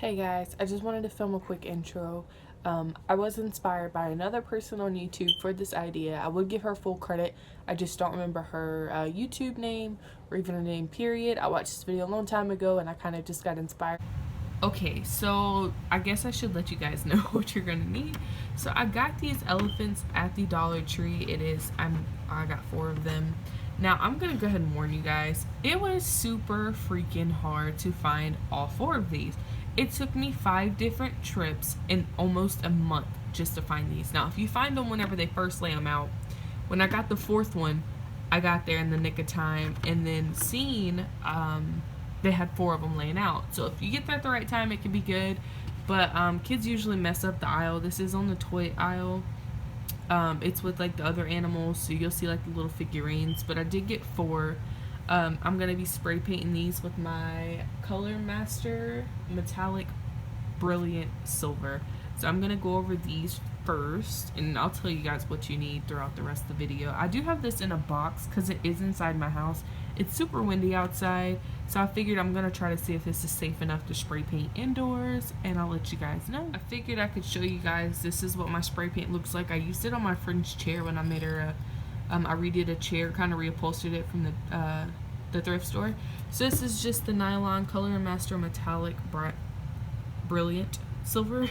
Hey guys, I just wanted to film a quick intro. I was inspired by another person on YouTube for this idea. I would give her full credit. I just don't remember her YouTube name or even her name, period. I watched this video a long time ago and I kind of just got inspired. Okay, so I guess I should let you guys know what you're gonna need. So I got these elephants at the Dollar Tree. I got 4 of them. Now I'm gonna go ahead and warn you guys, it was super freaking hard to find all 4 of these. It took me 5 different trips in almost a month just to find these. Now if you find them whenever they first lay them out, when I got the 4th one, I got there in the nick of time, and then they had 4 of them laying out. So if you get there at the right time, it can be good. But kids usually mess up the aisle. This is on the toy aisle. It's with like the other animals, so you'll see like the little figurines. But I did get 4. I'm gonna be spray painting these with my Color Master Metallic Brilliant Silver. So I'm gonna go over these first, and I'll tell you guys what you need throughout the rest of the video. I do have this in a box because it is inside my house. It's super windy outside, so I figured I'm gonna try to see if this is safe enough to spray paint indoors, and I'll let you guys know. I figured I could show you guys, this is what my spray paint looks like. I used it on my friend's chair when I made her I redid a chair, kind of reupholstered it from the thrift store. So this is just the nylon Color Master Metallic Brilliant Silver.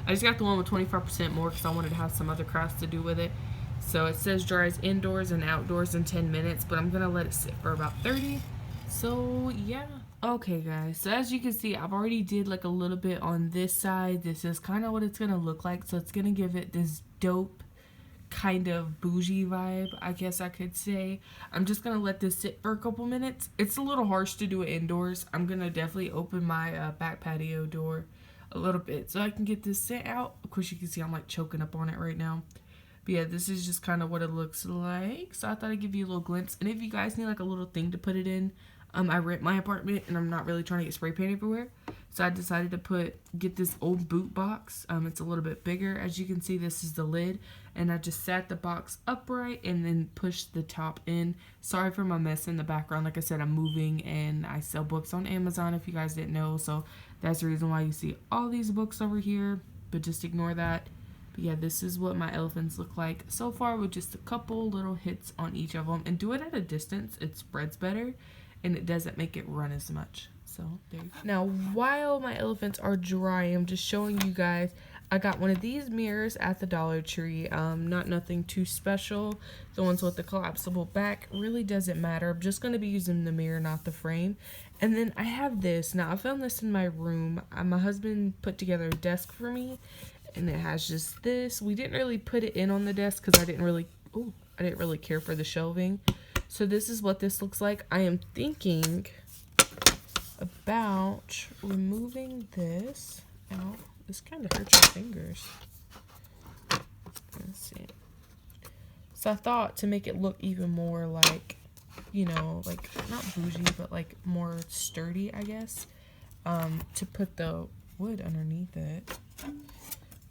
I just got the one with 25% more because I wanted to have some other crafts to do with it. So it says dries indoors and outdoors in 10 minutes, but I'm gonna let it sit for about 30. So yeah. Okay guys, so as you can see, I've already did like a little bit on this side. This is kind of what it's gonna look like. So it's gonna give it this dope kind of bougie vibe, I guess I could say. I'm just gonna let this sit for a couple minutes. It's a little harsh to do it indoors. I'm gonna definitely open my back patio door a little bit so I can get this set out. Of course you can see I'm like choking up on it right now. But yeah, this is just kind of what it looks like. So I thought I'd give you a little glimpse. And if you guys need like a little thing to put it in, I rent my apartment and I'm not really trying to get spray paint everywhere. So I decided to get this old boot box. It's a little bit bigger. As you can see, this is the lid. And I just sat the box upright and then pushed the top in. Sorry for my mess in the background. Like I said, I'm moving and I sell books on Amazon if you guys didn't know. So that's the reason why you see all these books over here. But just ignore that. But yeah, this is what my elephants look like so far with just a couple little hits on each of them. And do it at a distance. It spreads better and it doesn't make it run as much. So there you go. Now, while my elephants are dry, I'm just showing you guys, I got one of these mirrors at the Dollar Tree. Not nothing too special. The ones with the collapsible back really doesn't matter. I'm just going to be using the mirror, not the frame. And then I have this. Now, I found this in my room. My husband put together a desk for me. And it has just this. We didn't really put it in on the desk because I didn't really care for the shelving. So this is what this looks like. I am thinking about removing this out. This kind of hurts your fingers. Let's see. So I thought to make it look even more like, you know, like not bougie, but like more sturdy, I guess, to put the wood underneath it.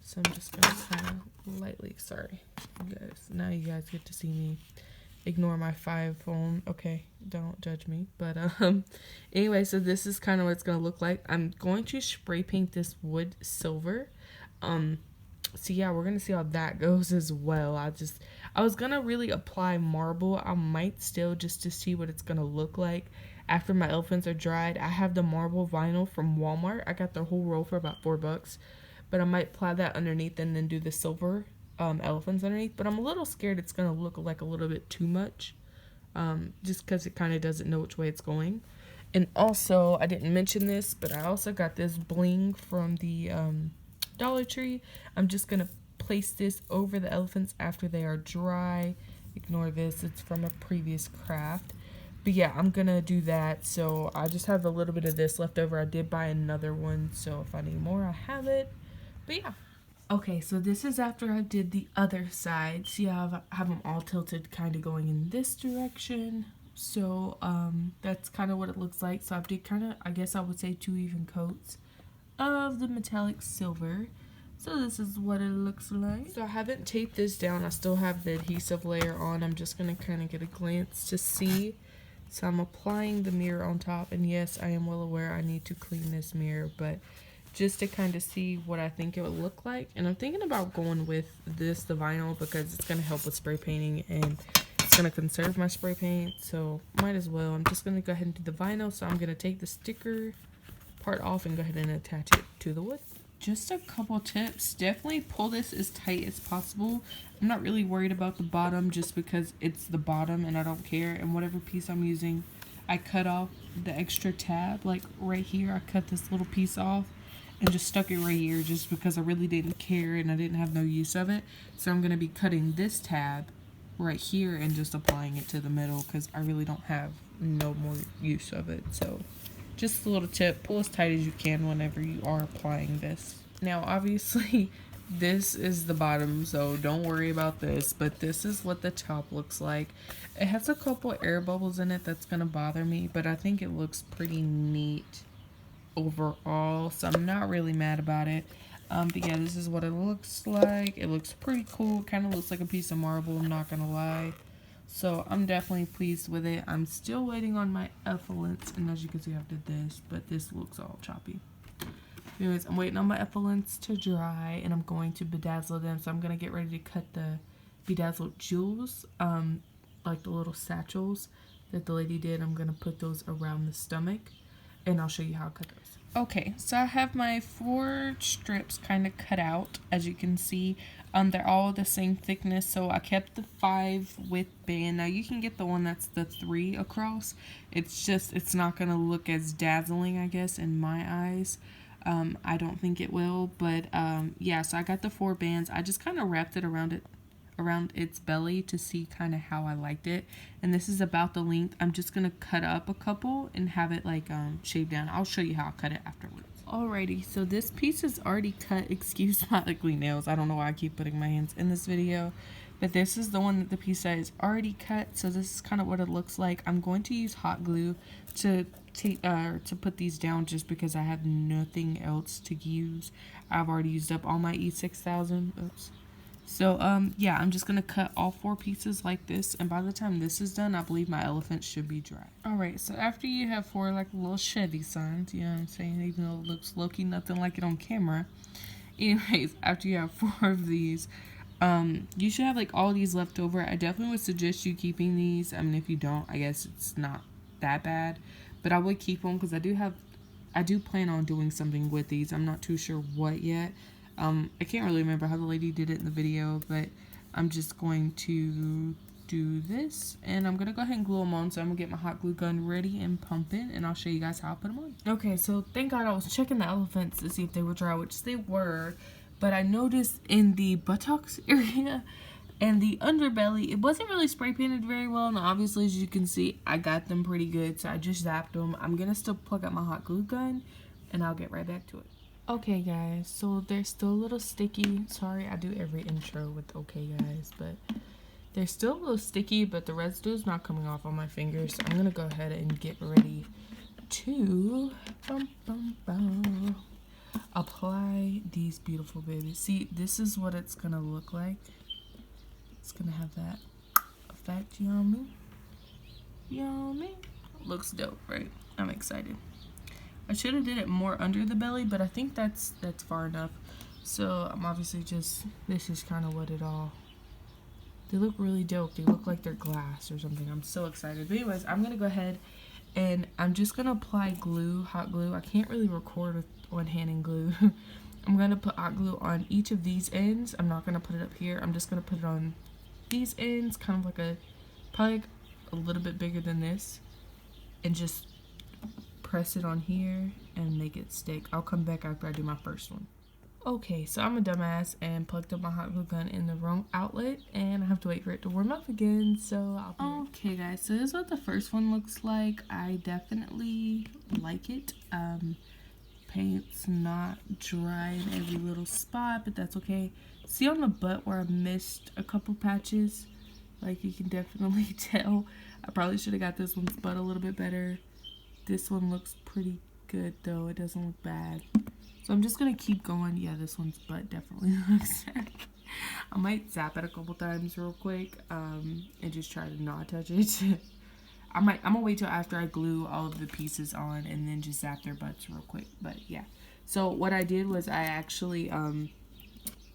So I'm just gonna kind of lightly, sorry, you guys. Now you guys get to see me ignore my 5 phone. Okay, don't judge me. But anyway, so this is kind of what it's gonna look like. I'm going to spray paint this wood silver. So yeah, we're gonna see how that goes as well. I was gonna really apply marble. I might still, just to see what it's gonna look like after my elephants are dried. I have the marble vinyl from Walmart. I got the whole roll for about $4. But I might apply that underneath and then do the silver elephants underneath. But I'm a little scared it's going to look like a little bit too much. Just because it kind of doesn't know which way it's going. And also, I didn't mention this, but I also got this bling from the Dollar Tree. I'm just going to place this over the elephants after they are dry. Ignore this. It's from a previous craft. But yeah, I'm going to do that. So I just have a little bit of this left over. I did buy another one. So if I need more, I have it. But yeah. Okay, so this is after I did the other side. See how I have them all tilted kind of going in this direction. So that's kind of what it looks like. So I did kind of, I guess I would say 2 even coats of the metallic silver. So this is what it looks like. So I haven't taped this down. I still have the adhesive layer on. I'm just going to kind of get a glance to see. So I'm applying the mirror on top. And yes, I am well aware I need to clean this mirror. But just to kind of see what I think it would look like. And I'm thinking about going with the vinyl, because it's going to help with spray painting and it's going to conserve my spray paint, so might as well. I'm just going to go ahead and do the vinyl, so I'm going to take the sticker part off and go ahead and attach it to the wood. Just a couple tips. Definitely pull this as tight as possible. I'm not really worried about the bottom just because it's the bottom and I don't care. And whatever piece I'm using, I cut off the extra tab, like right here. I cut this little piece off and just stuck it right here just because I really didn't care and I didn't have no use of it. So I'm going to be cutting this tab right here and just applying it to the middle because I really don't have no more use of it. So just a little tip, pull as tight as you can whenever you are applying this. Now obviously this is the bottom, so don't worry about this, but this is what the top looks like. It has a couple air bubbles in it that's gonna bother me, but I think it looks pretty neat overall, so I'm not really mad about it. But yeah, this is what it looks like. It looks pretty cool. It kind of looks like a piece of marble, I'm not gonna lie. So I'm definitely pleased with it. I'm still waiting on my effluents, and as you can see, I did this, but this looks all choppy. Anyways, I'm waiting on my effluents to dry, and I'm going to bedazzle them. So I'm gonna get ready to cut the bedazzled jewels, like the little satchels that the lady did. I'm gonna put those around the stomach, and I'll show you how I cut those. Okay, so I have my 4 strips kind of cut out, as you can see. They're all the same thickness, so I kept the 5 width band. Now you can get the one that's the 3 across. It's just, it's not gonna look as dazzling, I guess, in my eyes. I don't think it will, but yeah, so I got the 4 bands. I just kind of wrapped it around its belly to see kind of how I liked it, and this is about the length. I'm just gonna cut up a couple and have it like shaved down. I'll show you how I cut it afterwards. Alrighty, so this piece is already cut. Excuse my ugly nails. I don't know why I keep putting my hands in this video, but this is the one that the piece that is already cut. So this is kind of what it looks like. I'm going to use hot glue to put these down just because I have nothing else to use. I've already used up all my E6000. Oops. So yeah, I'm just gonna cut all 4 pieces like this, and by the time this is done, I believe my elephant should be dry. Alright, so after you have 4 like little Chevy signs, you know what I'm saying, even though it looks low-key nothing like it on camera. Anyways, after you have 4 of these, you should have like all these left over. I definitely would suggest you keeping these. I mean, if you don't, I guess it's not that bad, but I would keep them because I do plan on doing something with these. I'm not too sure what yet. I can't really remember how the lady did it in the video, but I'm just going to do this, and I'm going to go ahead and glue them on. So I'm going to get my hot glue gun ready and pump it, and I'll show you guys how I put them on. Okay, so thank God I was checking the elephants to see if they were dry, which they were, but I noticed in the buttocks area and the underbelly, it wasn't really spray painted very well, and obviously, as you can see, I got them pretty good, so I just zapped them. I'm going to still plug out my hot glue gun, and I'll get right back to it. Okay guys, so they're still a little sticky. Sorry, I do every intro with okay guys, but they're still a little sticky, but the residue is not coming off on my fingers. So I'm gonna go ahead and get ready to apply these beautiful babies. See, this is what it's gonna look like. It's gonna have that effect, you know what I mean? You know what I mean? Looks dope, right? I'm excited. I should have did it more under the belly, but I think that's far enough. So I'm obviously just, this is kind of what it all, they look really dope. They look like they're glass or something. I'm so excited. But anyways, I'm going to go ahead and I'm just going to apply glue, hot glue. I can't really record with one hand and glue. I'm going to put hot glue on each of these ends. I'm not going to put it up here. I'm just going to put it on these ends, kind of like probably like a little bit bigger than this, and just press it on here and make it stick. I'll come back after I do my first one. Okay, so I'm a dumbass and plugged up my hot glue gun in the wrong outlet, and I have to wait for it to warm up again, so I'll be okay guys, so this is what the first one looks like. I definitely like it. Paint's not dry in every little spot, but that's okay. See on the butt where I missed a couple patches? Like, you can definitely tell. I probably should have got this one's butt a little bit better. This one looks pretty good though. It doesn't look bad. So I'm just going to keep going. Yeah, this one's butt definitely looks bad. I might zap it a couple times real quick and just try to not touch it. I'm going to wait till after I glue all of the pieces on and then just zap their butts real quick. But yeah. So what I did was I actually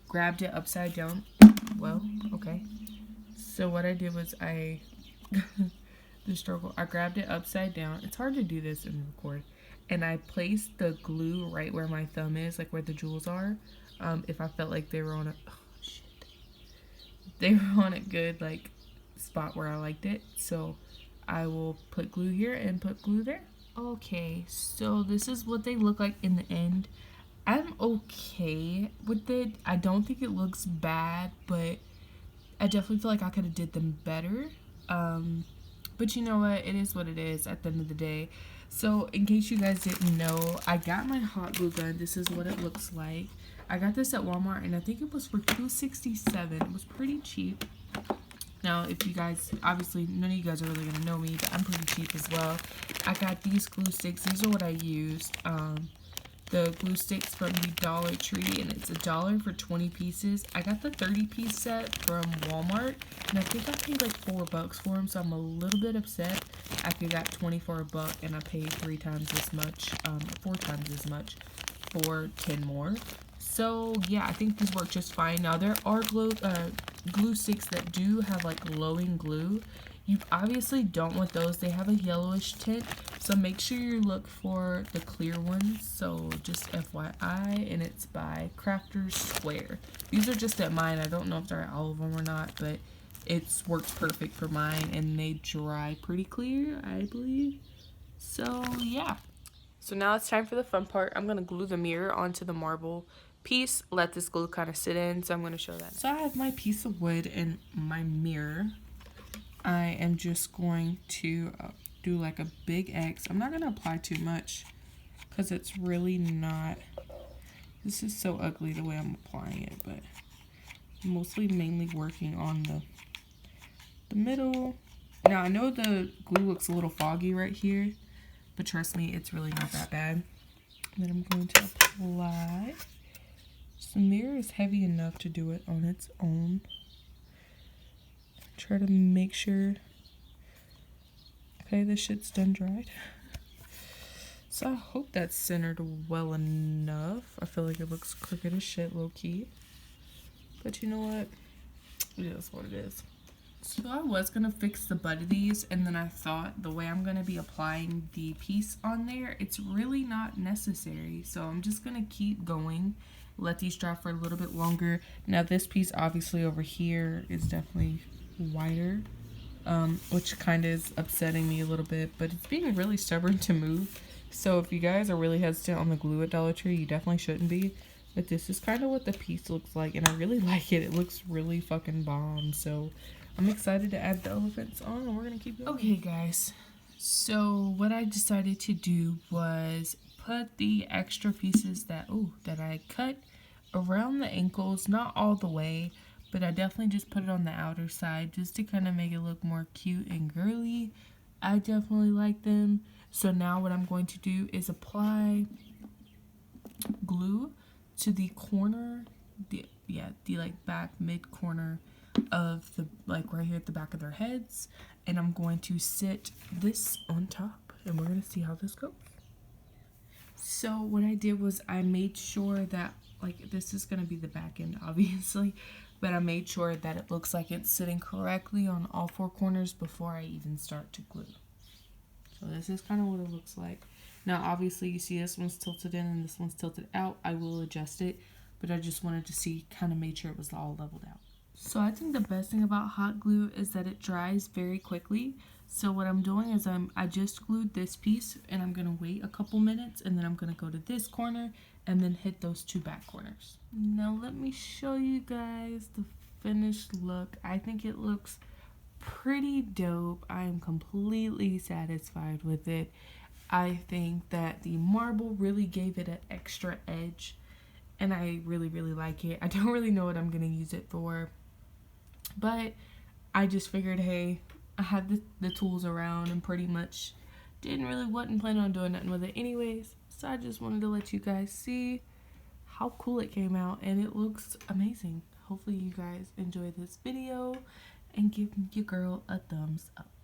grabbed it upside down. Well, okay. So what I did was I the struggle. I grabbed it upside down. It's hard to do this and record. And I placed the glue right where my thumb is, like where the jewels are. If I felt like they were on a they were on a good like spot where I liked it. So I will put glue here and put glue there. Okay, so this is what they look like in the end. I'm okay with it. I don't think it looks bad, but I definitely feel like I could have did them better. But you know what? It is what it is at the end of the day. So in case you guys didn't know, I got my hot glue gun. This is what it looks like. I got this at Walmart, and I think it was for $2.67. It was pretty cheap. Now, if you guys, obviously, none of you guys are really going to know me, but I'm pretty cheap as well. I got these glue sticks. These are what I used. The glue sticks from the Dollar Tree, and it's $1 for 20 pieces. I got the 30-piece set from Walmart, and I think I paid like $4 for them, so I'm a little bit upset. I could got 20 for $1, and I paid 4 times as much for 10 more. So yeah, I think these work just fine. Now there are glue sticks that do have like glowing glue. You obviously don't want those. They have a yellowish tint, so make sure you look for the clear ones. So just FYI, and it's by Crafter's Square. These are just at mine. I don't know if they're at all of them or not, but it's works perfect for mine, and they dry pretty clear, I believe. So yeah. So now it's time for the fun part. I'm gonna glue the mirror onto the marble piece, let this glue kind of sit in. So I'm gonna show that. So I have my piece of wood and my mirror. I am just going to do like a big X. I'm not going to apply too much because it's really not, this is so ugly the way I'm applying it, but mostly mainly working on the middle. Now I know the glue looks a little foggy right here, but trust me, it's really not that bad. And then I'm going to apply. So the mirror is heavy enough to do it on its own. Try to make sure, okay, this shit's done dried. So I hope that's centered well enough. I feel like it looks crooked as shit, low key. But you know what? It is what it is. So I was gonna fix the butt of these, and then I thought the way I'm gonna be applying the piece on there, it's really not necessary. So I'm just gonna keep going, let these dry for a little bit longer. Now this piece obviously over here is definitely wider, which kind of is upsetting me a little bit, but it's being really stubborn to move. So if you guys are really hesitant on the glue at Dollar Tree, you definitely shouldn't be. But this is kind of what the piece looks like, and I really like it. It looks really fucking bomb. So I'm excited to add the elephants on, and we're gonna keep going. Okay guys, so what I decided to do was put the extra pieces that I cut around the ankles, not all the way, but I definitely just put it on the outer side just to kind of make it look more cute and girly. I definitely like them. So now what I'm going to do is apply glue to the corner, the like back mid corner of the, like right here at the back of their heads. And I'm going to sit this on top, and we're going to see how this goes. So what I did was I made sure that, like, this is going to be the back end obviously, but I made sure that it looks like it's sitting correctly on all 4 corners before I even start to glue. So this is kind of what it looks like. Now obviously you see this one's tilted in and this one's tilted out. I will adjust it, but I just wanted to see, kind of made sure it was all leveled out. So I think the best thing about hot glue is that it dries very quickly. So what I'm doing is I just glued this piece, and I'm gonna wait a couple minutes, and then I'm gonna go to this corner and then hit those 2 back corners. Now let me show you guys the finished look. I think it looks pretty dope. I am completely satisfied with it. I think that the marble really gave it an extra edge, and I really like it. I don't really know what I'm gonna use it for, but I just figured, hey, I had the tools around and pretty much wasn't planning on doing nothing with it anyways. So I just wanted to let you guys see how cool it came out, and it looks amazing. Hopefully you guys enjoyed this video and give your girl a thumbs up.